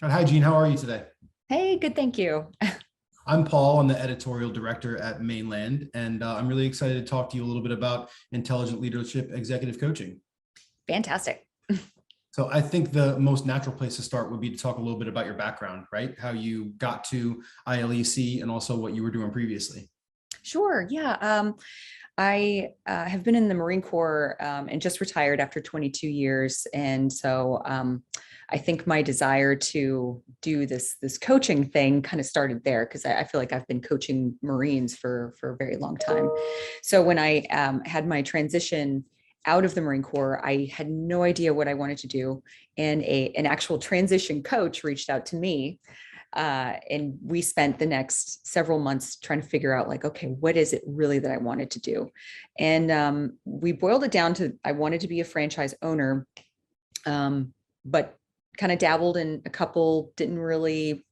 Hi, Gene. How are you today? Hey, good, thank you. I'm Paul. I'm the editorial director at Mainland, and I'm really excited to talk to you a little bit about intelligent leadership executive coaching. Fantastic. So, I think the most natural place to start would be to talk a little bit about your background, right? How you got to ILEC and also what you were doing previously. Sure. Yeah. I have been in the Marine Corps and just retired after 22 years. And so I think my desire to do this coaching thing kind of started there because I feel like I've been coaching Marines for a very long time. So when I had my transition out of the Marine Corps, I had no idea what I wanted to do. And an actual transition coach reached out to me, and we spent the next several months trying to figure out like, okay, what is it really that I wanted to do? And we boiled it down to, I wanted to be a franchise owner, but kind of dabbled in a couple, didn't really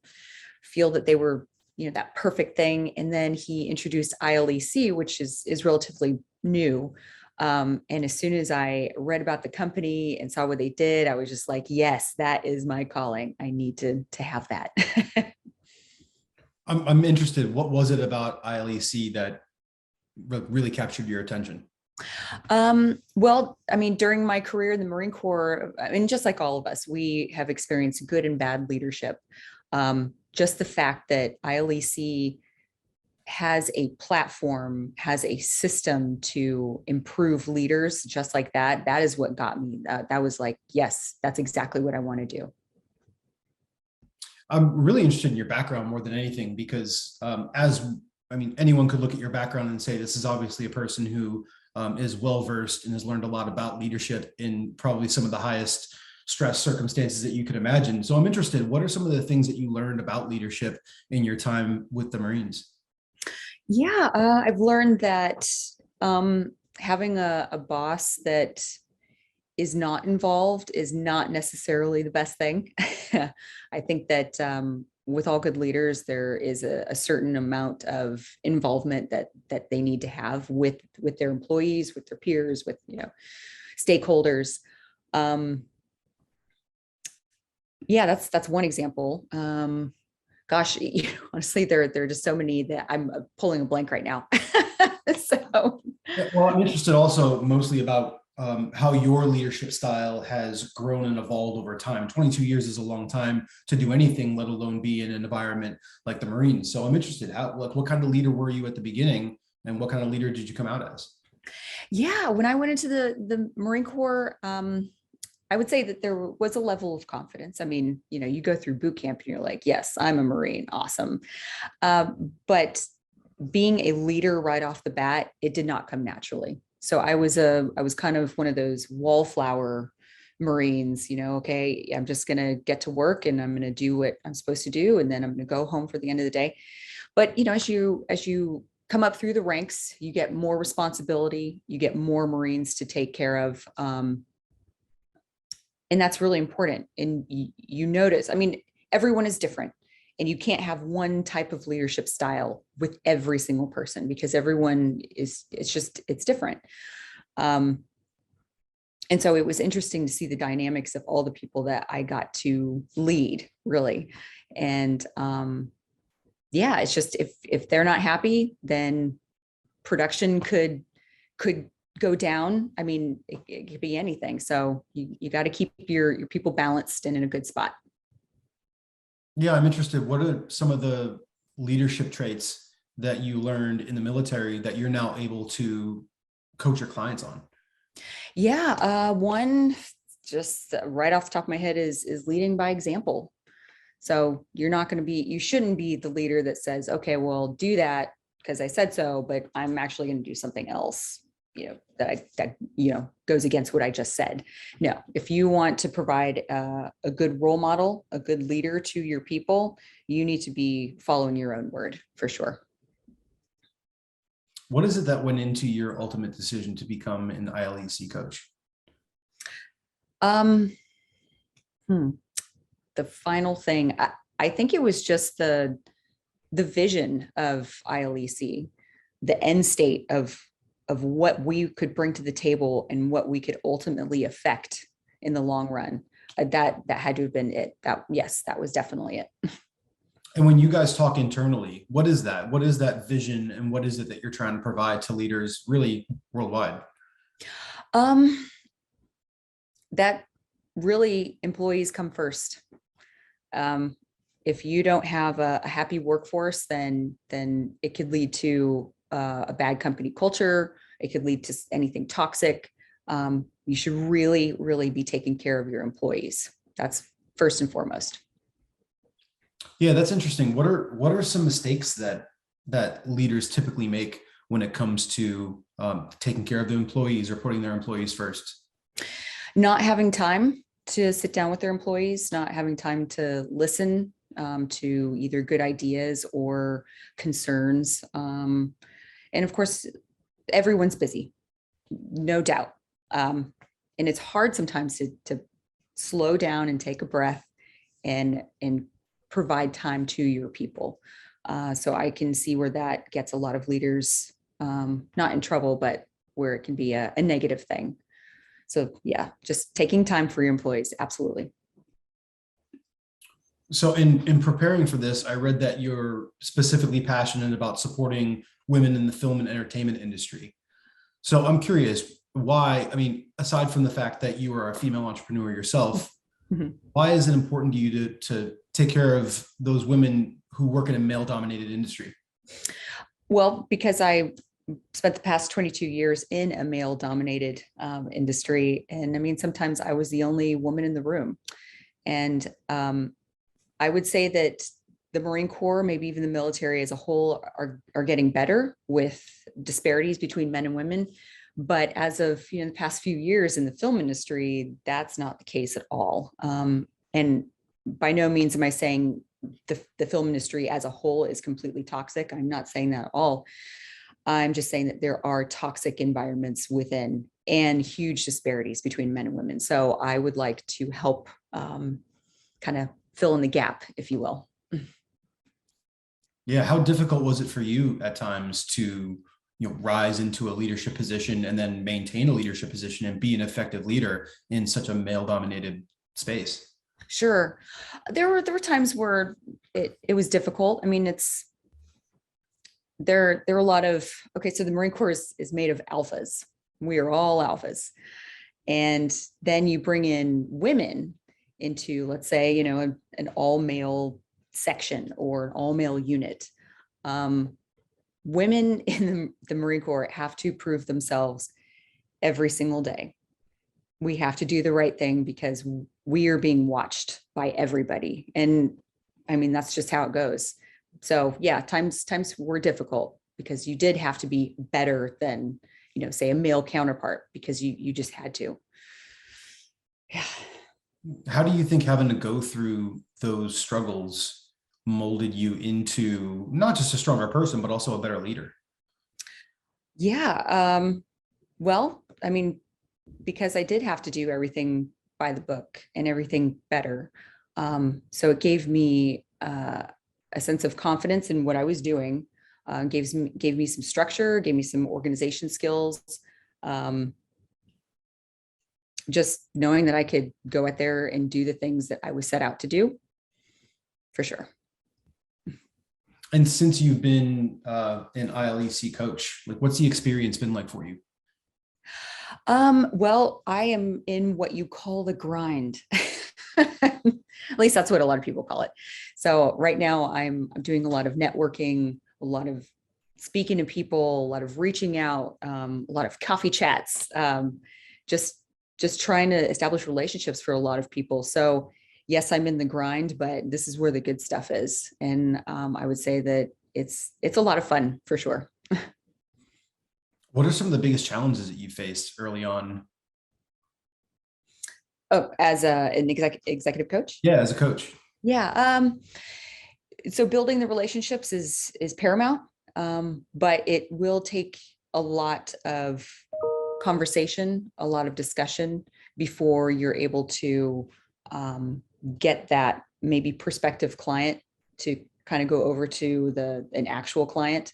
feel that they were, that perfect thing. And then he introduced ILEC, which is relatively new. And as soon as I read about the company and saw what they did, I was just like, yes, that is my calling. I need to have that. I'm interested. What was it about ILEC that really captured your attention? Well, I mean, during my career in the Marine Corps, I mean, just like all of us, we have experienced good and bad leadership. Just the fact that ILEC has a platform, has a system to improve leaders just like that. That is what got me. That was like, yes, that's exactly what I want to do. I'm really interested in your background more than anything because, anyone could look at your background and say this is obviously a person who is well versed and has learned a lot about leadership in probably some of the highest stress circumstances that you could imagine. So I'm interested. What are some of the things that you learned about leadership in your time with the Marines? Yeah, I've learned that having a boss that is not involved is not necessarily the best thing. I think that with all good leaders, there is a certain amount of involvement that they need to have with their employees, with their peers, with stakeholders. Um, yeah, that's one example. Gosh, honestly, there are just so many that I'm pulling a blank right now. So Yeah, well, I'm interested also mostly about how your leadership style has grown and evolved over time. 22 years is a long time to do anything, let alone be in an environment like the Marines. So I'm interested, what kind of leader were you at the beginning, and what kind of leader did you come out as? yeah, when I went into the Marine Corps, I would say that there was a level of confidence. I mean, you go through boot camp and you're like, yes, I'm a Marine, awesome. But being a leader right off the bat, it did not come naturally. So I was kind of one of those wallflower Marines, okay, I'm just going to get to work and I'm going to do what I'm supposed to do. And then I'm going to go home for the end of the day. But, as you come up through the ranks, you get more responsibility, you get more Marines to take care of. And that's really important. And you notice, I mean, everyone is different and you can't have one type of leadership style with every single person because everyone it's different. Um, and so it was interesting to see the dynamics of all the people that I got to lead, really. And yeah, it's just if they're not happy, then production could go down. I mean, it could be anything. So you got to keep your people balanced and in a good spot. Yeah, I'm interested. What are some of the leadership traits that you learned in the military that you're now able to coach your clients on? Yeah, one just right off the top of my head is leading by example. So you shouldn't be the leader that says, okay, well, do that because I said so, but I'm actually going to do something else, that goes against what I just said. No, if you want to provide a good role model, a good leader to your people, you need to be following your own word for sure. What is it that went into your ultimate decision to become an ILEC coach? Um, hmm, the final thing, I think it was just the vision of ILEC, the end state of what we could bring to the table and what we could ultimately affect in the long run. that had to have been it. Yes, that was definitely it. And when you guys talk internally, what is that? What is that vision, and what is it that you're trying to provide to leaders really worldwide? Um, that really employees come first. Um, if you don't have a happy workforce, then it could lead to a bad company culture. It could lead to anything toxic. You should really, really be taking care of your employees. That's first and foremost. Yeah, that's interesting. What are some mistakes that leaders typically make when it comes to taking care of the employees or putting their employees first? Not having time to sit down with their employees, not having time to listen to either good ideas or concerns. And of course, everyone's busy, no doubt. And it's hard sometimes to slow down and take a breath and provide time to your people. So I can see where that gets a lot of leaders not in trouble, but where it can be a negative thing. So yeah, just taking time for your employees. Absolutely. So in preparing for this, I read that you're specifically passionate about supporting women in the film and entertainment industry. So I'm curious why, I mean, aside from the fact that you are a female entrepreneur yourself, Mhm. why is it important to you to take care of those women who work in a male dominated industry? Well, because I spent the past 22 years in a male dominated industry. And I mean, sometimes I was the only woman in the room. And I would say that the Marine Corps, maybe even the military as a whole, are getting better with disparities between men and women. But as of the past few years in the film industry, that's not the case at all. And by no means am I saying the film industry as a whole is completely toxic. I'm not saying that at all. I'm just saying that there are toxic environments within and huge disparities between men and women. So I would like to help kind of fill in the gap, if you will. Yeah, how difficult was it for you at times to, rise into a leadership position and then maintain a leadership position and be an effective leader in such a male dominated space? Sure. There were times where it was difficult. I mean, there are a lot of, okay, so the Marine Corps is made of alphas. We are all alphas. And then you bring in women into, let's say, an all male section or an all male unit. Women in the Marine Corps have to prove themselves every single day. We have to do the right thing because we are being watched by everybody. And I mean, that's just how it goes. So yeah, times were difficult because you did have to be better than, say a male counterpart because you just had to. Yeah. How do you think having to go through those struggles molded you into not just a stronger person, but also a better leader? Yeah. Well, I mean, because I did have to do everything by the book and everything better. So it gave me a sense of confidence in what I was doing, gave me some structure, gave me some organization skills. Just knowing that I could go out there and do the things that I was set out to do, for sure. And since you've been an ILEC coach, like what's the experience been like for you? Well, I am in what you call the grind. At least that's what a lot of people call it. So right now I'm doing a lot of networking, a lot of speaking to people, a lot of reaching out, a lot of coffee chats, just trying to establish relationships for a lot of people. So yes, I'm in the grind, but this is where the good stuff is. And I would say that it's a lot of fun for sure. What are some of the biggest challenges that you faced early on? Oh, as an executive coach? Yeah, as a coach. Yeah. So building the relationships is paramount, but it will take a lot of conversation, a lot of discussion before you're able to get that maybe prospective client to kind of go over to an actual client.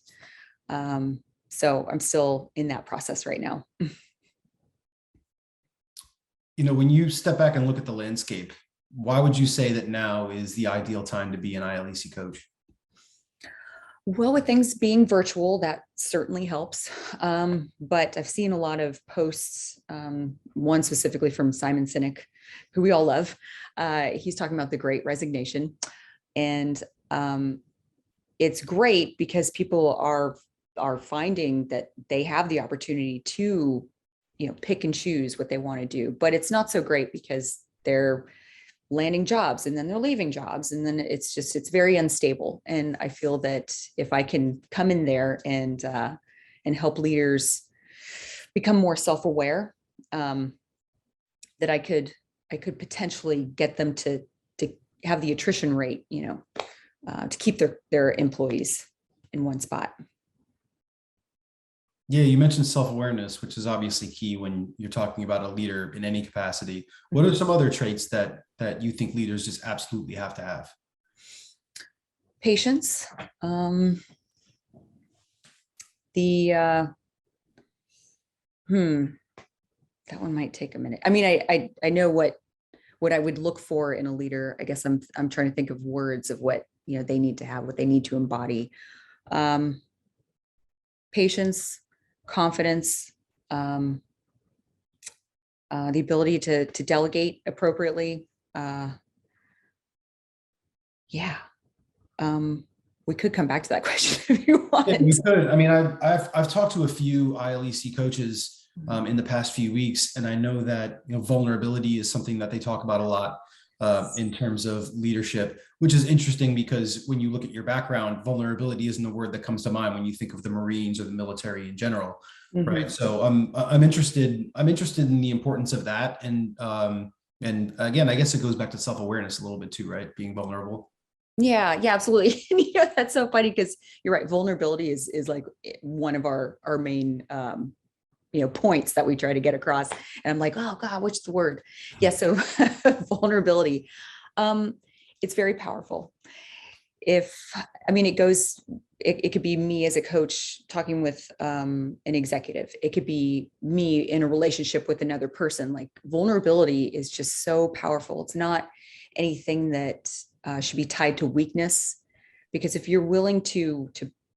So I'm still in that process right now. When you step back and look at the landscape, why would you say that now is the ideal time to be an ILEC coach? Well, with things being virtual, that certainly helps. But I've seen a lot of posts, one specifically from Simon Sinek, who we all love. He's talking about the Great Resignation. And it's great because people are finding that they have the opportunity to, pick and choose what they want to do. But it's not so great because they're landing jobs and then they're leaving jobs, and then it's very unstable. And I feel that if I can come in there and help leaders become more self-aware, that I could potentially get them to have the attrition rate, to keep their employees in one spot. Yeah, you mentioned self-awareness, which is obviously key when you're talking about a leader in any capacity. What are some other traits that you think leaders just absolutely have to have? Patience. That one might take a minute. I mean, I know what I would look for in a leader. I guess I'm trying to think of words of what they need to have, what they need to embody. Patience, confidence, the ability to delegate appropriately. We could come back to that question if you want. Yeah, we could. I mean, I've talked to a few ILEC coaches in the past few weeks, and I know that vulnerability is something that they talk about a lot in terms of leadership, which is interesting because when you look at your background, vulnerability isn't a word that comes to mind when you think of the Marines or the military in general, right? So I'm interested in the importance of that, and again, I guess it goes back to self-awareness a little bit too, right? Being vulnerable. Yeah, absolutely. That's so funny because you're right. Vulnerability is like one of our main points that we try to get across. And I'm like, oh God, what's the word? Yeah. So vulnerability, it's very powerful. It could be me as a coach talking with an executive. It could be me in a relationship with another person. Like vulnerability is just so powerful. It's not anything that should be tied to weakness, because if you're willing to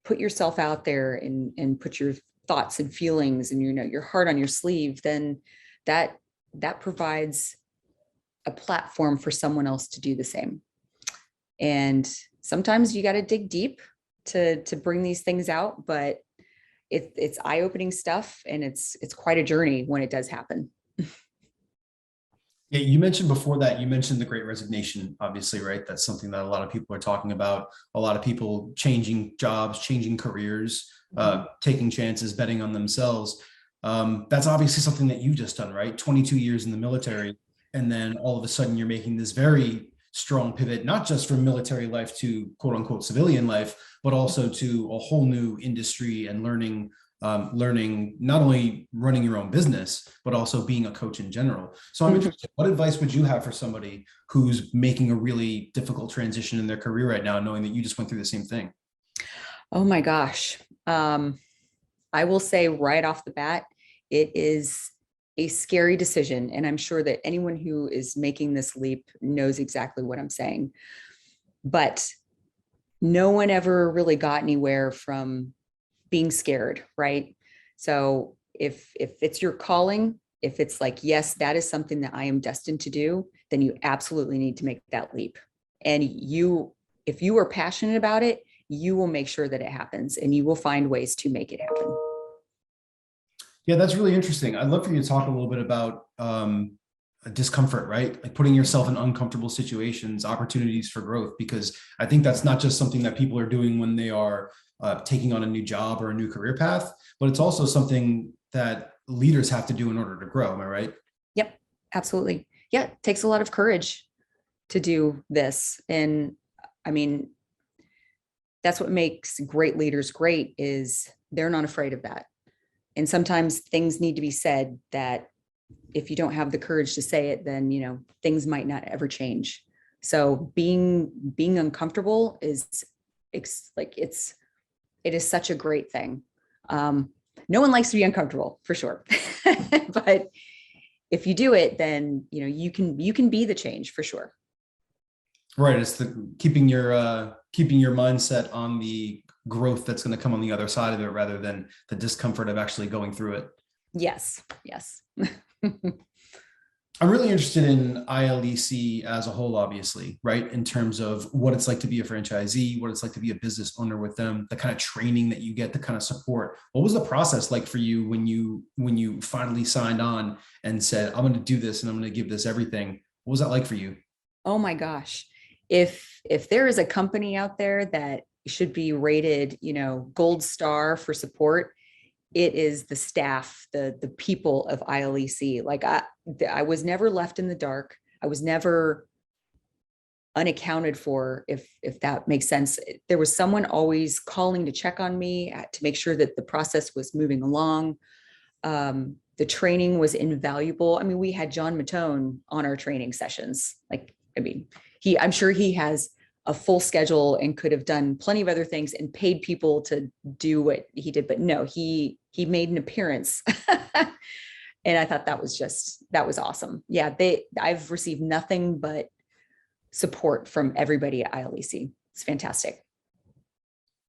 put yourself out there and put your thoughts and feelings and your heart on your sleeve, then that provides a platform for someone else to do the same. And sometimes you got to dig deep to bring these things out, but it's eye-opening stuff, and it's quite a journey when it does happen. Yeah, you mentioned before that, you mentioned the Great Resignation, obviously, right? That's something that a lot of people are talking about. A lot of people changing jobs, changing careers, taking chances, betting on themselves. That's obviously something that you've just done, right? 22 years in the military. And then all of a sudden you're making this very strong pivot, not just from military life to quote unquote civilian life, but also to a whole new industry and learning not only running your own business, but also being a coach in general. So I'm interested, what advice would you have for somebody who's making a really difficult transition in their career right now, knowing that you just went through the same thing? Oh my gosh. I will say right off the bat, it is a scary decision. And I'm sure that anyone who is making this leap knows exactly what I'm saying. But no one ever really got anywhere from being scared, right? So if it's your calling, if it's like, yes, that is something that I am destined to do, then you absolutely need to make that leap. And if you are passionate about it, you will make sure that it happens, and you will find ways to make it happen. Yeah, that's really interesting. I'd love for you to talk a little bit about discomfort, right? Like putting yourself in uncomfortable situations, opportunities for growth, because I think that's not just something that people are doing when they are taking on a new job or a new career path, but it's also something that leaders have to do in order to grow. Am I right? Yep, absolutely. Yeah, it takes a lot of courage to do this. And I mean, that's what makes great leaders great, is they're not afraid of that. And sometimes things need to be said that if you don't have the courage to say it, then, things might not ever change. So being uncomfortable it is such a great thing. No one likes to be uncomfortable, for sure, but if you do it, then, you can be the change for sure. Right. It's the keeping your mindset on the growth that's going to come on the other side of it rather than the discomfort of actually going through it. Yes. Yes. I'm really interested in ILEC as a whole, obviously, right? In terms of what it's like to be a franchisee, what it's like to be a business owner with them, the kind of training that you get, the kind of support. What was the process like for you when you finally signed on and said, I'm going to do this and I'm going to give this everything? What was that like for you? Oh my gosh. If there is a company out there that should be rated, gold star for support, it is the staff, the people of ILEC. Like I was never left in the dark. I was never unaccounted for, if that makes sense. There was someone always calling to check on me, to make sure that the process was moving along. The training was invaluable. I mean, we had John Matone on our training sessions. I'm sure he has a full schedule and could have done plenty of other things and paid people to do what he did, but no, he made an appearance. And I thought that was awesome. Yeah, I've received nothing but support from everybody at ILEC. It's fantastic.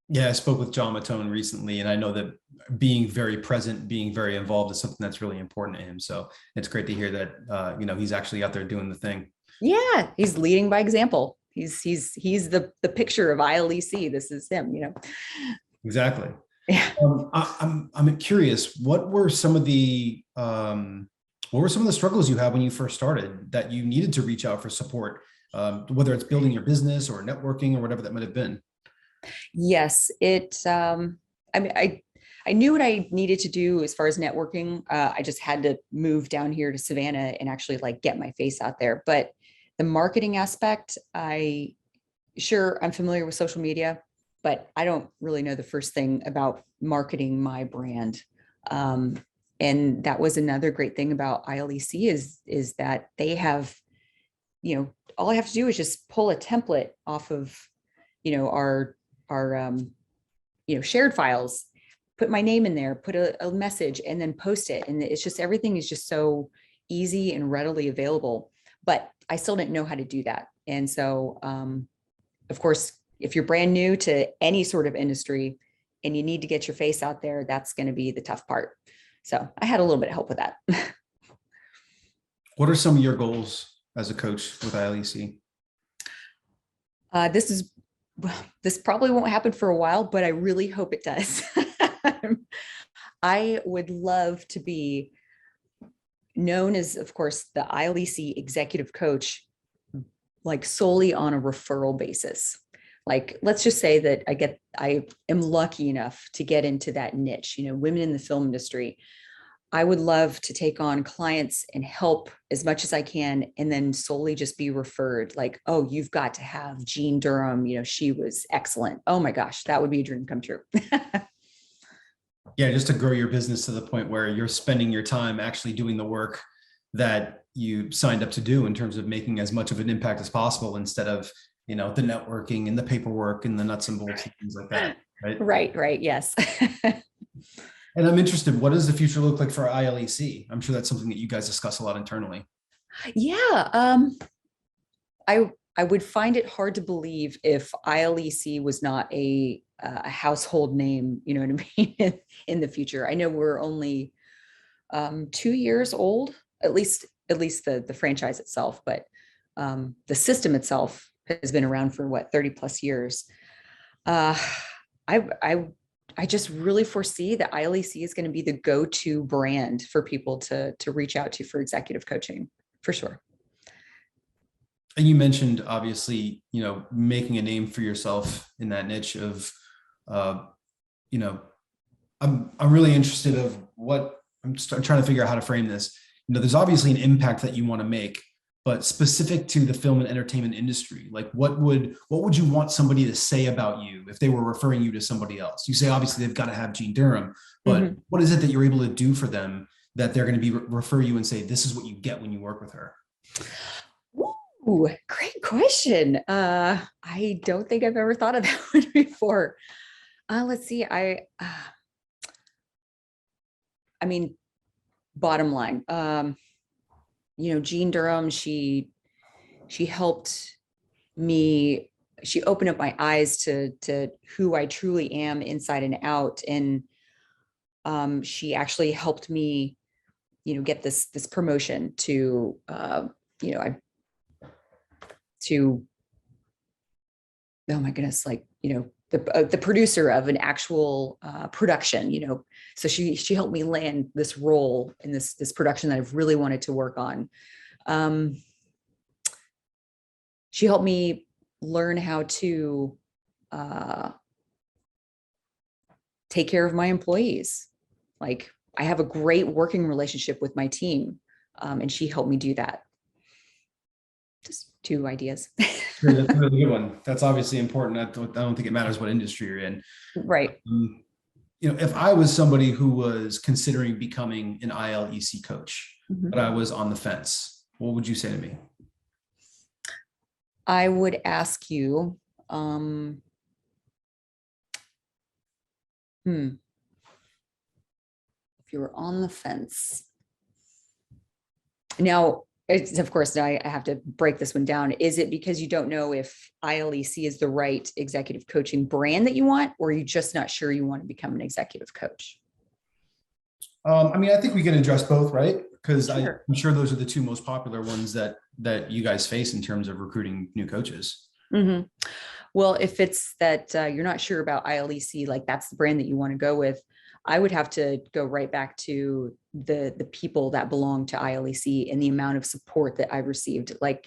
Yeah, I spoke with John Matone recently, and I know that being very present, being very involved is something that's really important to him. So it's great to hear that he's actually out there doing the thing. Yeah, he's leading by example. He's the picture of ILEC. This is him, Exactly. Yeah. I'm curious, what were some of the struggles you had when you first started that you needed to reach out for support, whether it's building your business or networking or whatever that might have been? Yes, I knew what I needed to do as far as networking. I just had to move down here to Savannah and actually get my face out there. But the marketing aspect, I'm familiar with social media, but I don't really know the first thing about marketing my brand. And that was another great thing about ILEC is that they have, all I have to do is just pull a template off of, our shared files, put my name in there, put a message, and then post it. And it's just, everything is just so easy and readily available. But I still didn't know how to do that. And so, of course, if you're brand new to any sort of industry and you need to get your face out there, that's going to be the tough part. So I had a little bit of help with that. What are some of your goals as a coach with ILEC? This probably won't happen for a while, but I really hope it does. I would love to be known as, of course, the ILEC executive coach, solely on a referral basis. Let's just say that I am lucky enough to get into that niche, women in the film industry. I would love to take on clients and help as much as I can, and then solely just be referred, oh, you've got to have Jean Durham, she was excellent. Oh my gosh, that would be a dream come true. Yeah, just to grow your business to the point where you're spending your time actually doing the work that you signed up to do in terms of making as much of an impact as possible instead of, the networking and the paperwork and the nuts and bolts and things like that. Right. Right. Yes. And I'm interested, what does the future look like for ILEC? I'm sure that's something that you guys discuss a lot internally. Yeah. I would find it hard to believe if ILEC was not a household name, you know what I mean, in the future. I know we're only 2 years old, at least the franchise itself, but the system itself has been around for 30 plus years. I just really foresee that ILEC is going to be the go-to brand for people to reach out to for executive coaching, for sure. And you mentioned, obviously, making a name for yourself in that niche of, I'm really interested of what I'm trying to figure out how to frame this. There's obviously an impact that you want to make, but specific to the film and entertainment industry, what would you want somebody to say about you if they were referring you to somebody else? You say, obviously they've got to have Jean Durham, but what is it that you're able to do for them that they're going to be refer you and say, this is what you get when you work with her? Ooh, great question. I don't think I've ever thought of that one before. Let's see. I mean, bottom line, Jean Durham, she helped me, she opened up my eyes to who I truly am inside and out. And she actually helped me, get this promotion to, to, oh my goodness, like, the producer of an actual production, so she helped me land this role in this production that I've really wanted to work on. She helped me learn how to take care of my employees. Like, I have a great working relationship with my team, and she helped me do that. Just two ideas. Sure, that's a really good one. That's obviously important. I don't think it matters what industry you're in. Right. If I was somebody who was considering becoming an ILEC coach, but I was on the fence, what would you say to me? I would ask you, if you were on the fence. Now, of course, I have to break this one down. Is it because you don't know if ILEC is the right executive coaching brand that you want, or are you just not sure you want to become an executive coach? I think we can address both, right? Because Sure. I'm sure those are the two most popular ones that you guys face in terms of recruiting new coaches. Mm-hmm. Well, if it's that you're not sure about ILEC, like that's the brand that you want to go with, I would have to go right back to the people that belong to ILEC and the amount of support that I've received. Like,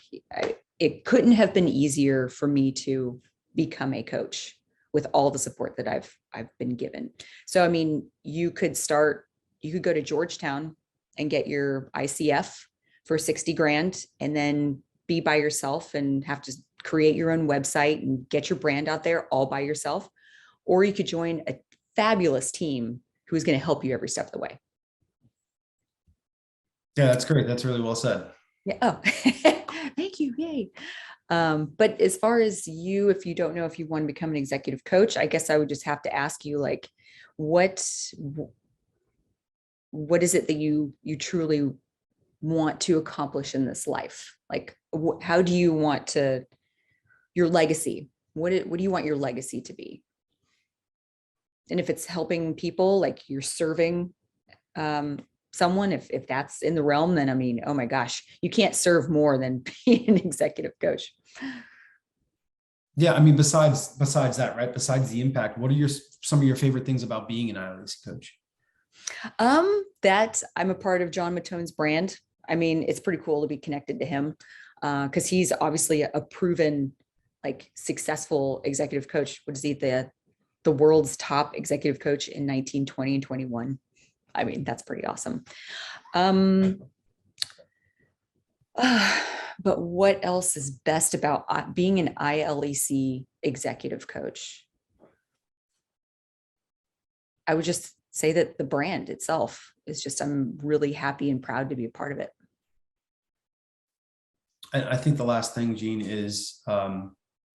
it couldn't have been easier for me to become a coach with all the support that I've been given. So, I mean, you could go to Georgetown and get your ICF for 60 grand and then be by yourself and have to create your own website and get your brand out there all by yourself. Or you could join a fabulous team who's going to help you every step of the way. Yeah, that's great. That's really well said. Yeah. Oh, thank you. Yay. But as far as you, if you don't know if you want to become an executive coach, I guess I would just have to ask you, like, what is it that you truly want to accomplish in this life? Like, how do you want to, your legacy? What do you want your legacy to be? And if it's helping people, like you're serving someone, if that's in the realm, then I mean, oh my gosh, you can't serve more than being an executive coach. Yeah, I mean, besides that, right? Besides the impact, what are some of your favorite things about being an ILEC coach? That I'm a part of John Matone's brand. I mean, it's pretty cool to be connected to him because he's obviously a proven, like, successful executive coach. What is he, the world's top executive coach in 19, 20, and 21? I mean, that's pretty awesome. But what else is best about being an ILEC executive coach? I would just say that the brand itself is just, I'm really happy and proud to be a part of it. I think the last thing, Jean, is,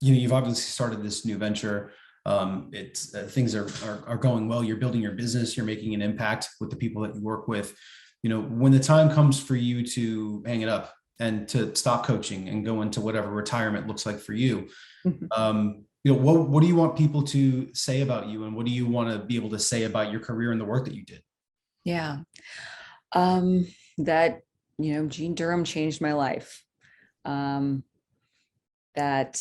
you've obviously started this new venture. Things are going well. You're building your business. You're making an impact with the people that you work with. When the time comes for you to hang it up and to stop coaching and go into whatever retirement looks like for you, what do you want people to say about you, and what do you want to be able to say about your career and the work that you did? Yeah. That, Jean Durham changed my life. That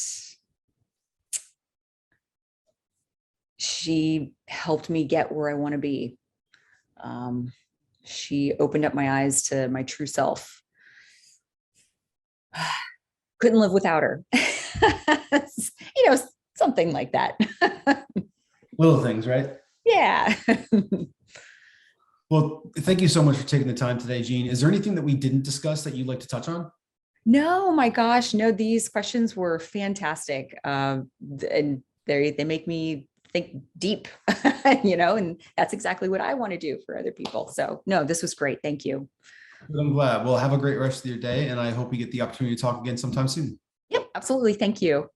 she helped me get where I want to be. She opened up my eyes to my true self. Couldn't live without her. Something like that. Little things, right? Yeah. Well, thank you so much for taking the time today, Jean. Is there anything that we didn't discuss that you'd like to touch on? No, my gosh, no, these questions were fantastic. And they make me think deep, and that's exactly what I want to do for other people. So no, this was great. Thank you. I'm glad. Well, have a great rest of your day, and I hope we get the opportunity to talk again sometime soon. Yep, absolutely. Thank you.